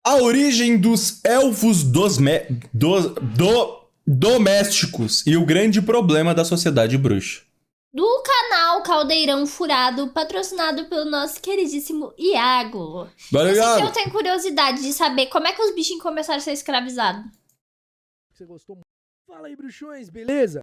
A origem dos elfos domésticos e o grande problema da sociedade bruxa. Do canal Caldeirão Furado, patrocinado pelo nosso queridíssimo Iago. Valeu, Eu sei que Iago. eu tenho curiosidade de saber como é que os bichinhos começaram a ser escravizados. Você gostou muito? Fala aí, bruxões, beleza?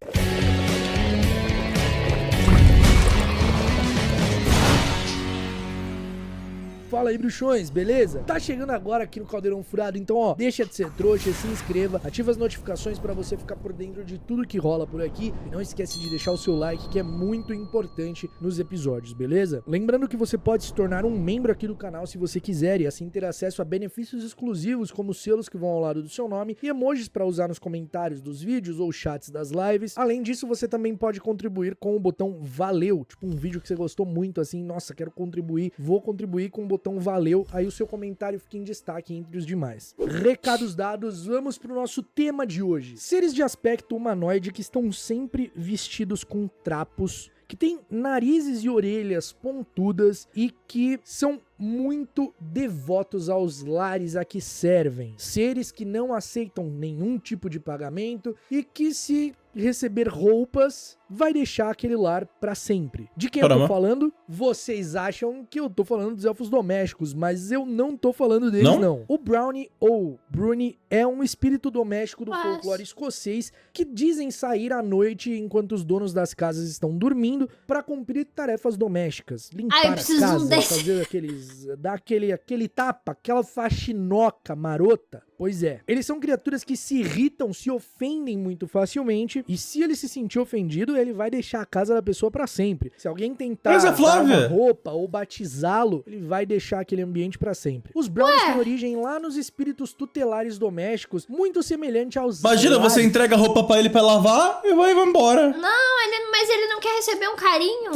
Fala aí, bruxões, beleza? Tá chegando agora aqui no Caldeirão Furado, então ó, deixa de ser trouxa, se inscreva, ativa as notificações pra você ficar por dentro de tudo que rola por aqui e não esquece de deixar o seu like, que é muito importante nos episódios, beleza? Lembrando que você pode se tornar um membro aqui do canal se você quiser e assim ter acesso a benefícios exclusivos como selos que vão ao lado do seu nome e emojis pra usar nos comentários dos vídeos ou chats das lives. Além disso, você também pode contribuir com o botão valeu, tipo um vídeo que você gostou muito assim, nossa, quero contribuir, vou contribuir com o botão valeu, aí o seu comentário fica em destaque entre os demais. Recados dados, vamos pro nosso tema de hoje. Seres de aspecto humanoide que estão sempre vestidos com trapos, que têm narizes e orelhas pontudas e que são muito devotos aos lares a que servem. Seres que não aceitam nenhum tipo de pagamento e que, se receber roupas, vai deixar aquele lar pra sempre. De quem eu tô falando? Vocês acham que eu tô falando dos elfos domésticos, mas eu não tô falando deles, não. O Brownie ou Bruni é um espírito doméstico do folclore escocês que dizem sair à noite enquanto os donos das casas estão dormindo pra cumprir tarefas domésticas. Limpar a casa, fazer dar aquele tapa, aquela faxinoca marota. Pois é, eles são criaturas que se irritam, se ofendem muito facilmente, e se ele se sentir ofendido, ele vai deixar a casa da pessoa pra sempre. Se alguém tentar dar uma roupa ou batizá-lo, ele vai deixar aquele ambiente pra sempre. Os Brownies têm origem lá nos espíritos tutelares domésticos, muito semelhante aos... Imagina, você entrega a roupa pra ele pra lavar e vai embora. Não, mas ele não quer receber um carinho,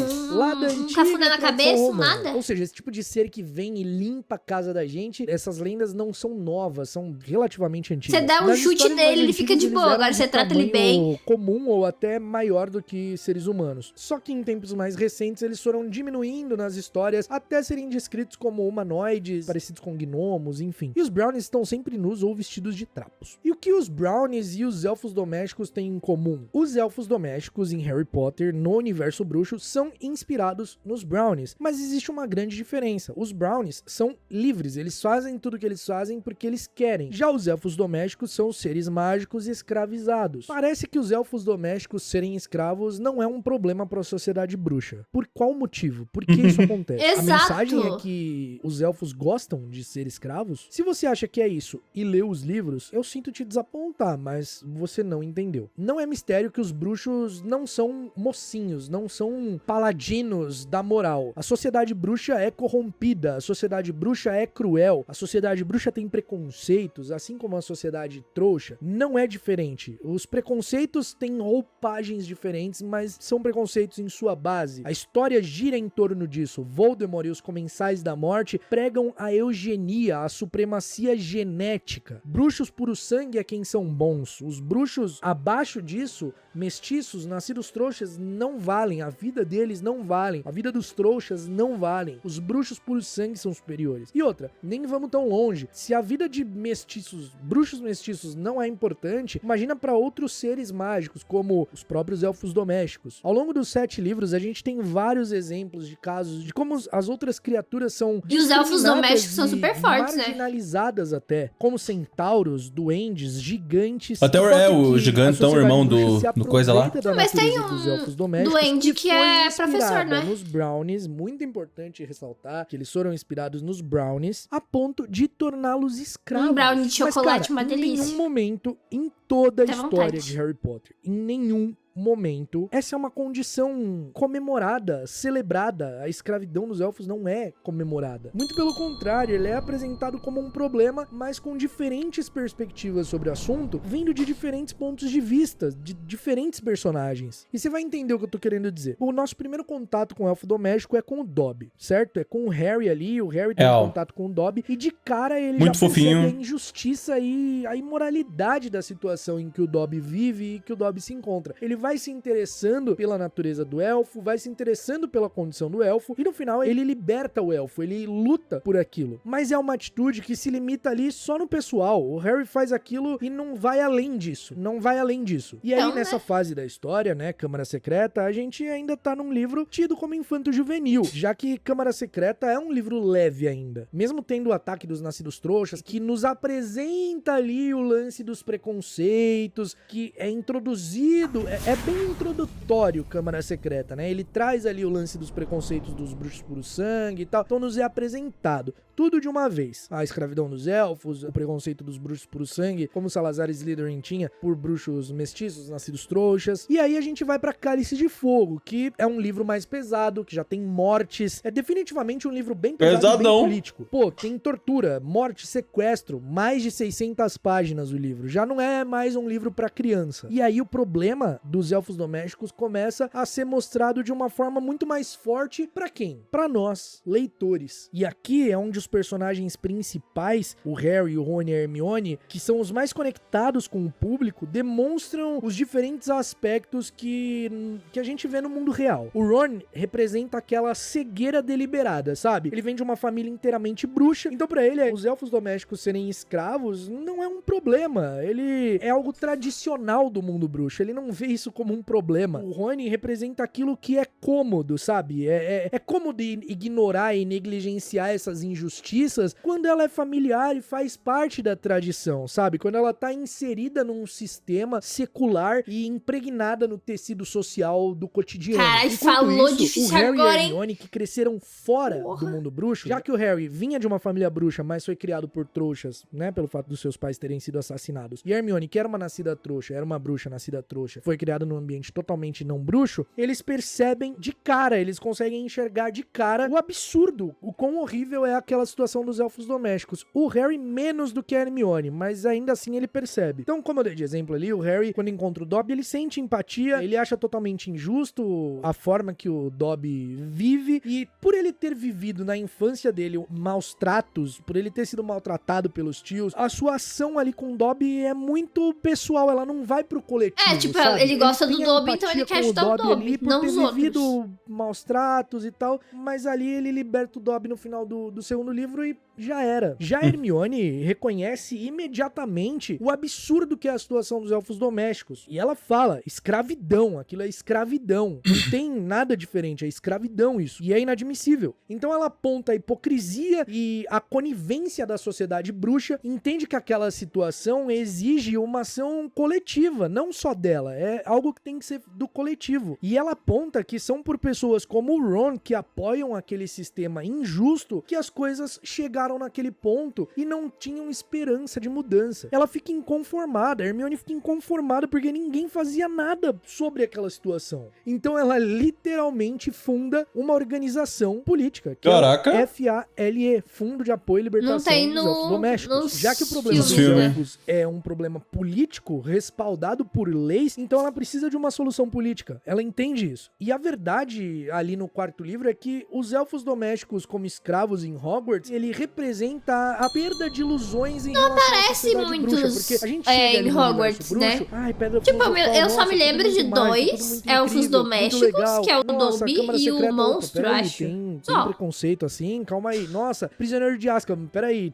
um cafuné na cabeça, nada. Ou seja, esse tipo de ser que vem e limpa a casa da gente, essas lendas não são novas, são relativamente antigas. Você dá um chute nele, ele fica de boa. Agora você trata ele bem. Comum ou até maior do que seres humanos. Só que em tempos mais recentes eles foram diminuindo nas histórias até serem descritos como humanoides, parecidos com gnomos, enfim. E os Brownies estão sempre nus ou vestidos de trapos. E o que os Brownies e os elfos domésticos têm em comum? Os elfos domésticos em Harry Potter, no universo bruxo, são inspirados nos Brownies. Mas existe uma grande diferença. Os Brownies são livres, eles fazem tudo o que eles fazem porque eles querem. Já os elfos domésticos são seres mágicos e escravizados. Parece que os elfos domésticos serem escravos não é um problema para a sociedade bruxa. Por qual motivo? Por que isso acontece? Exato. A mensagem é que os elfos gostam de ser escravos? Se você acha que é isso e leu os livros, eu sinto te desapontar, mas você não entendeu. Não é mistério que os bruxos não são mocinhos, não são paladinos da moral. A sociedade bruxa é corrompida, a sociedade bruxa é cruel, a sociedade bruxa tem preconceitos, assim como a sociedade trouxa, não é diferente. Os preconceitos têm roupagens diferentes, mas são preconceitos em sua base. A história gira em torno disso. Voldemort e os Comensais da Morte pregam a eugenia, a supremacia genética. Bruxos puro sangue é quem são bons. Os bruxos abaixo disso, mestiços, nascidos trouxas, não valem. A vida deles não valem. A vida dos trouxas não valem. Os bruxos puro sangue são superiores. E outra, nem vamos tão longe. Se a vida de mestiços, bruxos mestiços não é importante, imagina para outros seres mágicos, como os próprios elfos domésticos. Ao longo dos 7 livros, a gente tem vários exemplos de casos de como as outras criaturas são... E os elfos domésticos são super fortes, né? Marginalizadas até, como centauros, duendes, gigantes... Até o gigantão, o irmão do coisa lá. Mas tem um duende que é professor, né? Nos Brownies, muito importante ressaltar que eles foram inspirados nos Brownies, a ponto de torná-los escravos. Um brownie de chocolate, uma delícia. Em nenhum momento, em toda a história de Harry Potter, em nenhum momento, essa é uma condição comemorada, celebrada. A escravidão dos elfos não é comemorada. Muito pelo contrário, ele é apresentado como um problema, mas com diferentes perspectivas sobre o assunto, vindo de diferentes pontos de vista, de diferentes personagens. E você vai entender o que eu tô querendo dizer. O nosso primeiro contato com o elfo doméstico é com o Dobby, certo? É com o Harry ali, o Harry tem contato com o Dobby, e de cara ele muito já fofinho. percebe a injustiça e a imoralidade da situação em que o Dobby vive e que o Dobby se encontra. Ele vai vai se interessando pela natureza do elfo, vai se interessando pela condição do elfo, e no final ele liberta o elfo, ele luta por aquilo. Mas é uma atitude que se limita ali só no pessoal. O Harry faz aquilo e não vai além disso. Não vai além disso. E aí, Então, nessa fase da história, né, Câmara Secreta, a gente ainda tá num livro tido como infanto-juvenil, já que Câmara Secreta é um livro leve ainda. Mesmo tendo o ataque dos Nascidos Trouxas, que nos apresenta ali o lance dos preconceitos, que é introduzido, é bem introdutório Câmara Secreta, né? Ele traz ali o lance dos preconceitos dos bruxos puro sangue e tal, então nos é apresentado tudo de uma vez. A escravidão dos elfos, o preconceito dos bruxos puro sangue, como Salazar Slytherin tinha por bruxos mestiços, nascidos trouxas. E aí a gente vai pra Cálice de Fogo, que é um livro mais pesado, que já tem mortes. É definitivamente um livro bem pesado e bem político. Pô, tem tortura, morte, sequestro, mais de 600 páginas o livro. Já não é mais um livro pra criança. E aí o problema dos elfos domésticos começa a ser mostrado de uma forma muito mais forte pra quem? Pra nós, leitores. E aqui é onde os personagens principais, o Harry, o Rony e a Hermione, que são os mais conectados com o público, demonstram os diferentes aspectos que a gente vê no mundo real. O Ron representa aquela cegueira deliberada, sabe? Ele vem de uma família inteiramente bruxa, então pra ele, os elfos domésticos serem escravos não é um problema. Ele é algo tradicional do mundo bruxo, ele não vê isso como um problema. O Rony representa aquilo que é cômodo, sabe? É cômodo ignorar e negligenciar essas injustiças quando ela é familiar e faz parte da tradição, sabe? Quando ela tá inserida num sistema secular e impregnada no tecido social do cotidiano. Caralho, Enquanto falou isso, difícil o Harry agora, e a hein? Hermione, que cresceram fora do mundo bruxo, já que o Harry vinha de uma família bruxa, mas foi criado por trouxas, né? Pelo fato dos seus pais terem sido assassinados. E a Hermione, que era uma nascida trouxa, era uma bruxa nascida trouxa, foi criada num ambiente totalmente não bruxo, eles percebem de cara, eles conseguem enxergar de cara o absurdo, o quão horrível é aquela situação dos elfos domésticos. O Harry menos do que a Hermione, mas ainda assim ele percebe. Então, como eu dei de exemplo ali, o Harry, quando encontra o Dobby, ele sente empatia, ele acha totalmente injusto a forma que o Dobby vive, e por ele ter vivido na infância dele maus tratos, por ele ter sido maltratado pelos tios, a sua ação ali com o Dobby é muito pessoal, ela não vai pro coletivo, É, tipo, sabe? ele gosta do tem Dobby, então ele empatia quer com ajudar o Dobby, ali por não ter os outros. vivido maus tratos e tal, mas ali ele liberta o Dobby no final do segundo livro e já era. Já a Hermione reconhece imediatamente o absurdo que é a situação dos elfos domésticos. E ela fala, escravidão, aquilo é escravidão. Não tem nada diferente, é escravidão isso. E é inadmissível. Então ela aponta a hipocrisia e a conivência da sociedade bruxa, entende que aquela situação exige uma ação coletiva, não só dela, é algo que tem que ser do coletivo. E ela aponta que são por pessoas como o Ron, que apoiam aquele sistema injusto, que as coisas chegaram naquele ponto e não tinham esperança de mudança. Ela fica inconformada, a Hermione fica inconformada porque ninguém fazia nada sobre aquela situação. Então ela literalmente funda uma organização política, que Caraca. é o FALE, Fundo de Apoio e Libertação Não tem dos Elfos Domésticos. Já que o problema dos filme. elfos é um problema político, respaldado por leis, então ela precisa de uma solução política. Ela entende isso. E a verdade ali no quarto livro é que os elfos domésticos como escravos em Hogwarts, ele representa a perda de ilusões em relação à Parece sociedade muitos bruxa, porque a gente chega ali em no Hogwarts, universo né? bruxo, ai, pedra Tipo, filosofal, eu só nossa, me tudo lembro de muito mágico, tudo dois muito elfos incrível, muito domésticos, legal. que é o Nossa, Dobby Câmara e o Secreta, opa, monstro, peraí, acho. tem Só. preconceito assim, calma aí. Nossa, Prisioneiro de Azkaban, peraí,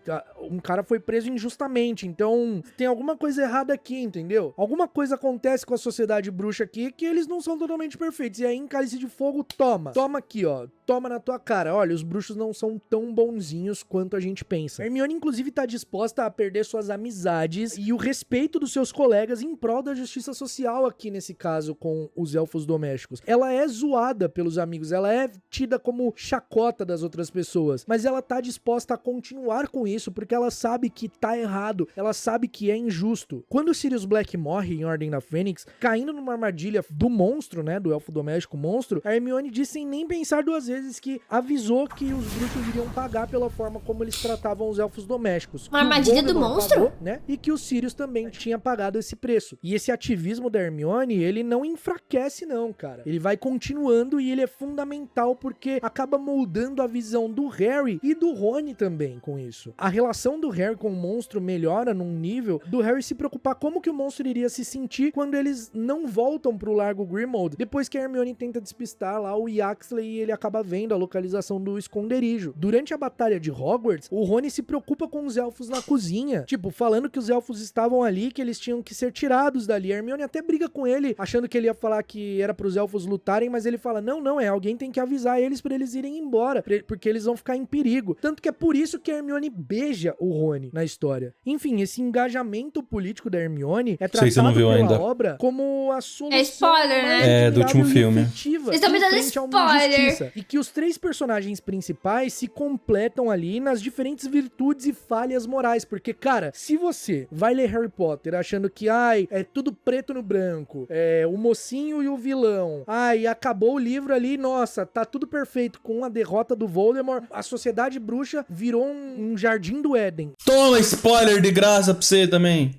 um cara foi preso injustamente, então tem alguma coisa errada aqui, entendeu? Alguma coisa acontece com a sociedade bruxa aqui que eles não são totalmente perfeitos. E aí em Cálice de Fogo, toma aqui, ó, toma na tua cara. Olha, os bruxos não são tão bonzinhos quanto a gente pensa. Hermione, inclusive, tá disposta a perder suas amizades e o respeito dos seus colegas em prol da justiça social aqui nesse caso com os elfos domésticos. Ela é zoada pelos amigos, ela é tida como chacota das outras pessoas, mas ela tá disposta a continuar com isso porque ela sabe que tá errado, ela sabe que é injusto. Quando o Sirius Black morre em Ordem da Fênix, caindo numa armadilha do monstro, né, do elfo doméstico monstro, a Hermione diz sem nem pensar duas vezes que avisou que os bruxos iriam pagar pela forma como eles tratavam os elfos domésticos. Uma armadilha do Voldemort monstro? pagou, né? E que o Sirius também tinha pagado esse preço. E esse ativismo da Hermione, ele não enfraquece não, cara. Ele vai continuando e ele é fundamental porque acaba moldando a visão do Harry e do Rony também com isso. A relação relação do Harry com o monstro melhora num nível do Harry se preocupar como que o monstro iria se sentir quando eles não voltam pro Largo Grimmauld, depois que a Hermione tenta despistar lá o Yaxley e ele acaba vendo a localização do esconderijo. Durante a batalha de Hogwarts, o Rony se preocupa com os elfos na cozinha, tipo, falando que os elfos estavam ali, que eles tinham que ser tirados dali. A Hermione até briga com ele, achando que ele ia falar que era pros elfos lutarem, mas ele fala, não, alguém tem que avisar eles pra eles irem embora, porque eles vão ficar em perigo. Tanto que é por isso que a Hermione beija o Rony na história. Enfim, esse engajamento político da Hermione é tratado pela obra como a solução spoiler, mais né? Do último filme. Vocês estão me dando spoiler. E que os 3 personagens principais se completam ali nas diferentes virtudes e falhas morais. Porque, cara, se você vai ler Harry Potter achando que, é tudo preto no branco, o mocinho e o vilão, acabou o livro ali, nossa, tá tudo perfeito com a derrota do Voldemort, a sociedade bruxa virou um jardim do Éden. Toma spoiler de graça pra você também.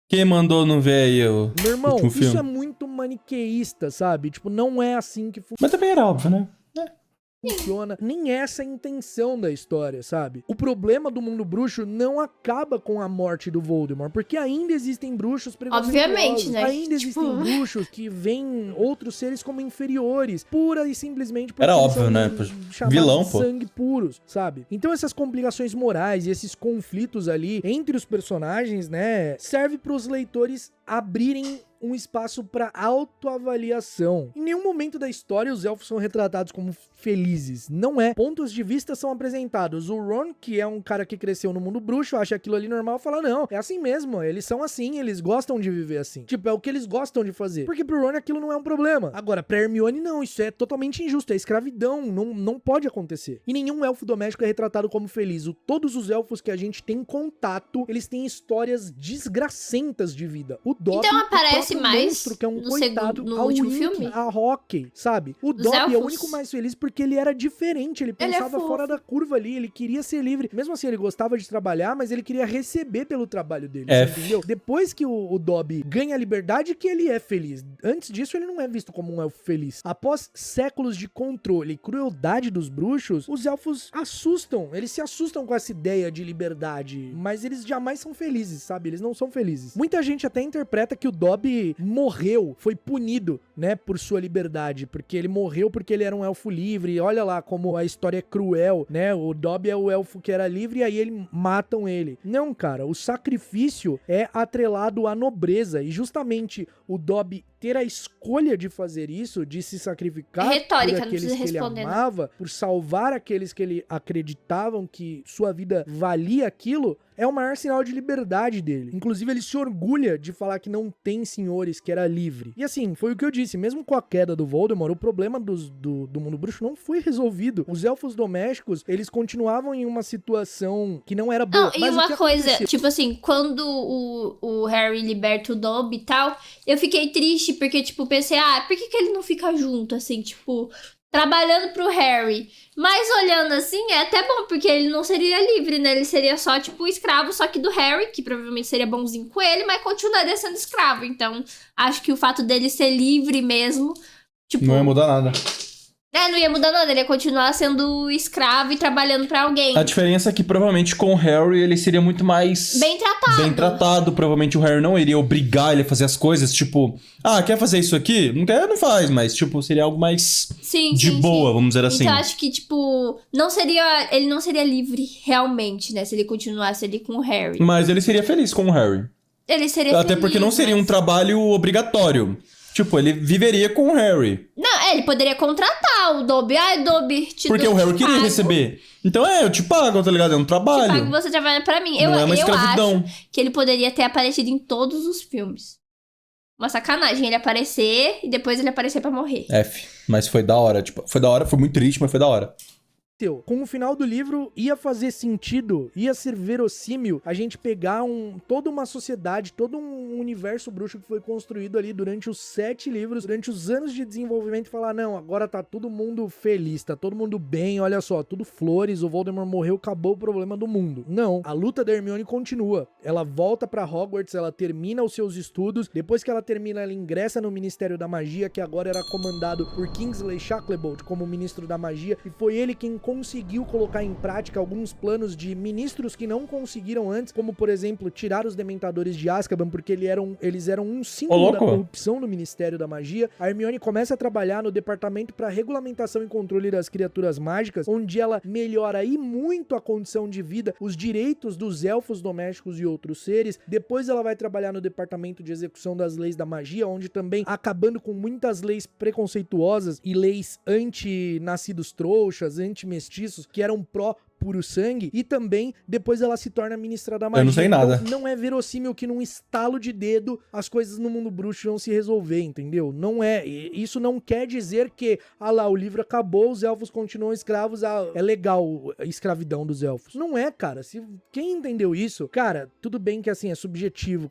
Quem mandou não ver aí o Meu irmão, último filme? isso é muito maniqueísta, sabe? Tipo, não é assim que Mas também era óbvio, né? funciona, nem essa é a intenção da história, sabe? O problema do mundo bruxo não acaba com a morte do Voldemort, porque ainda existem bruxos preconceituosos. Obviamente, né? Ainda existem bruxos que veem outros seres como inferiores, pura e simplesmente porque Era eles óbvio, são né? chamados Vilão, de pô. sangue puros, sabe? Então essas complicações morais e esses conflitos ali entre os personagens, né, serve para os leitores abrirem um espaço para autoavaliação. Em nenhum momento da história os elfos são retratados como felizes. Não é. Pontos de vista são apresentados. O Ron, que é um cara que cresceu no mundo bruxo, acha aquilo ali normal, fala, não, é assim mesmo, eles são assim, eles gostam de viver assim. Tipo, é o que eles gostam de fazer. Porque pro Ron aquilo não é um problema. Agora, pra Hermione não, isso é totalmente injusto, é escravidão, não pode acontecer. E nenhum elfo doméstico é retratado como feliz. Todos os elfos que a gente tem contato, eles têm histórias desgracentas de vida. O Dobby, então aparece mais monstro, que é um no coitado, no último filme? A Hockey, sabe? O Dobby é o único mais feliz porque ele era diferente, ele pensava fora da curva ali, ele queria ser livre. Mesmo assim, ele gostava de trabalhar, mas ele queria receber pelo trabalho dele, você entendeu? Depois que o Dobby ganha a liberdade, que ele é feliz. Antes disso, ele não é visto como um elfo feliz. Após séculos de controle e crueldade dos bruxos, os elfos assustam, eles se assustam com essa ideia de liberdade, mas eles jamais são felizes, sabe? Eles não são felizes. Muita gente até interpreta que o Dobby morreu, foi punido, né, por sua liberdade, porque ele morreu porque ele era um elfo livre, e olha lá como a história é cruel, né, o Dobby é o elfo que era livre e aí eles matam ele. Não, cara, o sacrifício é atrelado à nobreza, e justamente o Dobby ter a escolha de fazer isso, de se sacrificar por aqueles que ele amava, por salvar aqueles que ele acreditavam que sua vida valia aquilo, é o maior sinal de liberdade dele. Inclusive, ele se orgulha de falar que não tem senhores, que era livre. E assim, foi o que eu disse, mesmo com a queda do Voldemort, o problema do mundo bruxo não foi resolvido. Os elfos domésticos, eles continuavam em uma situação que não era boa. Não, e uma coisa, tipo assim, quando o Harry liberta o Dobby e tal, eu fiquei triste porque, tipo, pensei, por que ele não fica junto, assim, tipo, trabalhando pro Harry? Mas olhando assim, é até bom, porque ele não seria livre, né? Ele seria só, tipo, escravo, só que do Harry, que provavelmente seria bonzinho com ele, mas continuaria sendo escravo. Então, acho que o fato dele ser livre mesmo, tipo... Não ia mudar nada. Não ia mudar nada, ele ia continuar sendo escravo e trabalhando pra alguém. A diferença é que provavelmente com o Harry ele seria muito mais... Bem tratado. Bem tratado. Provavelmente o Harry não iria obrigar ele a fazer as coisas, tipo... quer fazer isso aqui? Não quer, não faz, mas, tipo, seria algo mais de boa, vamos dizer assim. Então, acho que, tipo, ele não seria livre realmente, né? Se ele continuasse ali com o Harry. Mas ele seria feliz com o Harry. Ele seria feliz. Até porque não seria um trabalho obrigatório. Tipo, ele viveria com o Harry. Não, ele poderia contratar o Dobby. Dobby, porque o Harry queria receber. Então, eu te pago, tá ligado? É um trabalho. Te pago, você trabalha pra mim. Não é uma escravidão. Eu acho que ele poderia ter aparecido em todos os filmes. Uma sacanagem ele aparecer e depois ele aparecer pra morrer. Mas foi da hora, tipo, foi muito triste, mas foi da hora. Com o final do livro, ia fazer sentido, ia ser verossímil a gente pegar toda uma sociedade, todo um universo bruxo que foi construído ali durante os 7 livros, durante os anos de desenvolvimento e falar, não, agora tá todo mundo feliz, tá todo mundo bem, olha só, tudo flores, o Voldemort morreu, acabou o problema do mundo. Não, a luta da Hermione continua. Ela volta pra Hogwarts, ela termina os seus estudos, depois que ela termina, ela ingressa no Ministério da Magia, que agora era comandado por Kingsley Shacklebolt como ministro da magia, e foi ele quem conseguiu colocar em prática alguns planos de ministros que não conseguiram antes, como, por exemplo, tirar os Dementadores de Azkaban, porque eles eram um símbolo da corrupção no Ministério da Magia. A Hermione começa a trabalhar no Departamento para Regulamentação e Controle das Criaturas Mágicas, onde ela melhora e muito a condição de vida, os direitos dos elfos domésticos e outros seres. Depois ela vai trabalhar no Departamento de Execução das Leis da Magia, onde também acabando com muitas leis preconceituosas e leis anti-nascidos trouxas, anti-mestiços, que eram puro sangue, e também depois ela se torna ministra da magia. Eu não sei nada. Então, não é verossímil que num estalo de dedo as coisas no mundo bruxo vão se resolver, entendeu? Não é. Isso não quer dizer que, o livro acabou, os elfos continuam escravos, é legal a escravidão dos elfos. Não é, cara. Quem entendeu isso, cara, tudo bem que assim, é subjetivo,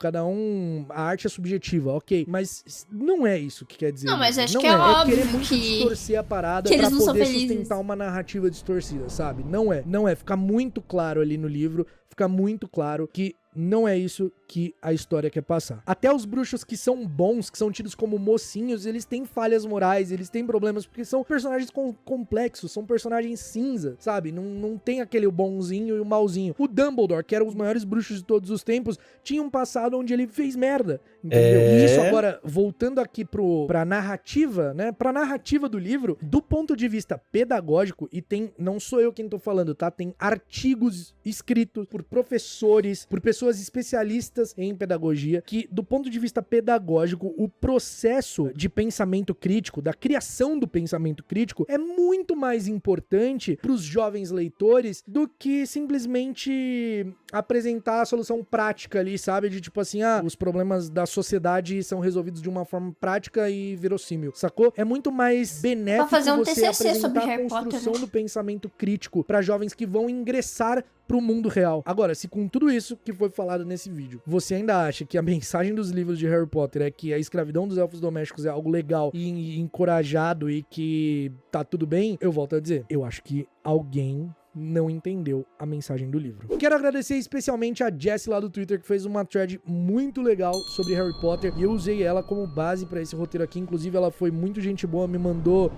a arte é subjetiva, ok, mas não é isso que quer dizer. Não, mas acho que é óbvio querer muito distorcer a parada pra poder sustentar uma narrativa distorcida, sabe? Não é, fica muito claro ali no livro, fica muito claro que não é isso que a história quer passar. Até os bruxos que são bons, que são tidos como mocinhos, eles têm falhas morais, eles têm problemas, porque são personagens complexos, são personagens cinza, sabe? Não tem aquele bonzinho e o malzinho. O Dumbledore, que era um dos maiores bruxos de todos os tempos, tinha um passado onde ele fez merda, entendeu? E isso agora, voltando aqui pra narrativa, né? Pra narrativa do livro, do ponto de vista pedagógico, e não sou eu quem tô falando, tá? Tem artigos escritos por professores, por pessoas especialistas em pedagogia, que do ponto de vista pedagógico, o processo de pensamento crítico, da criação do pensamento crítico, é muito mais importante para os jovens leitores do que simplesmente apresentar a solução prática ali, sabe? De tipo assim, os problemas da sociedade são resolvidos de uma forma prática e verossímil, sacou? É muito mais benéfico fazer um você TCC sobre apresentar a Harry construção Potter, né? do pensamento crítico para jovens que vão ingressar pro mundo real. Agora, se com tudo isso que foi falado nesse vídeo, você ainda acha que a mensagem dos livros de Harry Potter é que a escravidão dos elfos domésticos é algo legal e encorajado e que tá tudo bem, eu volto a dizer, eu acho que alguém não entendeu a mensagem do livro. Quero agradecer especialmente a Jessie lá do Twitter, que fez uma thread muito legal sobre Harry Potter, e eu usei ela como base pra esse roteiro aqui. Inclusive, ela foi muito gente boa,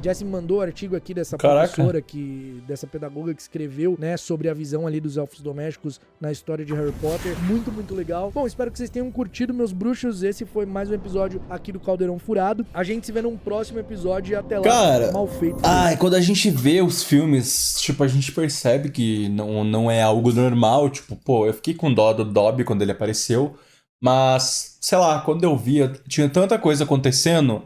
Jessie me mandou o artigo aqui dessa professora, dessa pedagoga que escreveu, né, sobre a visão ali dos elfos domésticos na história de Harry Potter. Muito, muito legal. Bom, espero que vocês tenham curtido, meus bruxos. Esse foi mais um episódio aqui do Caldeirão Furado. A gente se vê num próximo episódio e até lá. Cara, mal feito. Quando a gente vê os filmes, tipo, a gente percebe que não é algo normal, tipo, eu fiquei com dó do Dobby quando ele apareceu, mas, sei lá, quando eu via, tinha tanta coisa acontecendo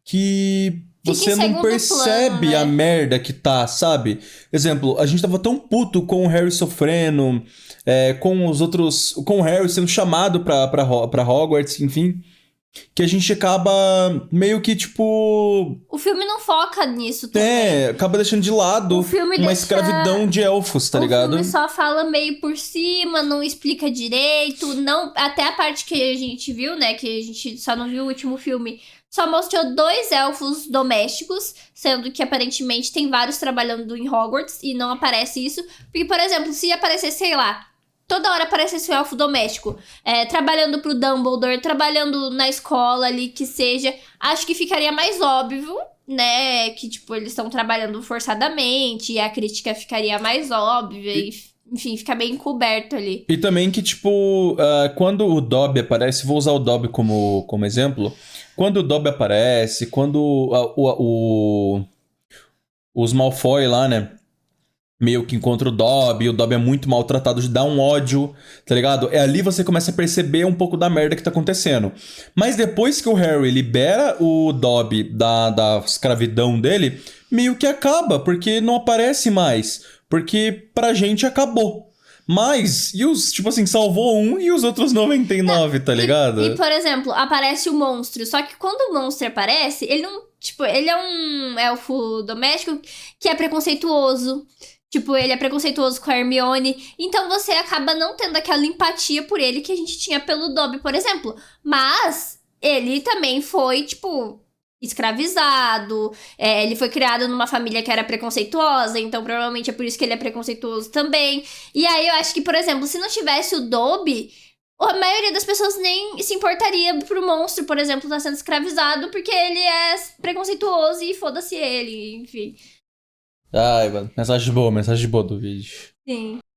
que você não percebe plano, né? a merda que tá, sabe? Exemplo, a gente tava tão puto com o Harry sofrendo, com os outros, com o Harry sendo chamado pra Hogwarts, enfim, que a gente acaba meio que, tipo... O filme não foca nisso também. Acaba deixando de lado uma escravidão de elfos, tá ligado? O filme só fala meio por cima, não explica direito, não... Até a parte que a gente viu, né, que a gente só não viu o último filme, só mostrou 2 elfos domésticos, sendo que aparentemente tem vários trabalhando em Hogwarts e não aparece isso. Porque, por exemplo, se aparecer, sei lá, toda hora aparece esse elfo doméstico, trabalhando pro Dumbledore, trabalhando na escola ali, que seja. Acho que ficaria mais óbvio, né, que, tipo, eles estão trabalhando forçadamente, e a crítica ficaria mais óbvia, enfim, fica bem encoberto ali. E também que, tipo, quando o Dobby aparece, vou usar o Dobby como exemplo, quando o Dobby aparece, quando os Malfoy lá, né, meio que encontra o Dobby é muito maltratado, dá um ódio, tá ligado? Ali você começa a perceber um pouco da merda que tá acontecendo. Mas depois que o Harry libera o Dobby da escravidão dele, meio que acaba, porque não aparece mais. Porque pra gente acabou. Mas, tipo assim, salvou um e os outros 99, tá ligado? E, por exemplo, aparece o monstro. Só que quando o monstro aparece, ele não... Tipo, ele é um elfo doméstico que é preconceituoso. Tipo, ele é preconceituoso com a Hermione. Então você acaba não tendo aquela empatia por ele que a gente tinha pelo Dobby, por exemplo. Mas ele também foi, tipo, escravizado. Ele foi criado numa família que era preconceituosa. Então provavelmente é por isso que ele é preconceituoso também. E aí eu acho que, por exemplo, se não tivesse o Dobby, a maioria das pessoas nem se importaria pro monstro, por exemplo, estar sendo escravizado, porque ele é preconceituoso e foda-se ele, enfim. Ai, mano, mensagem boa do vídeo. Sim.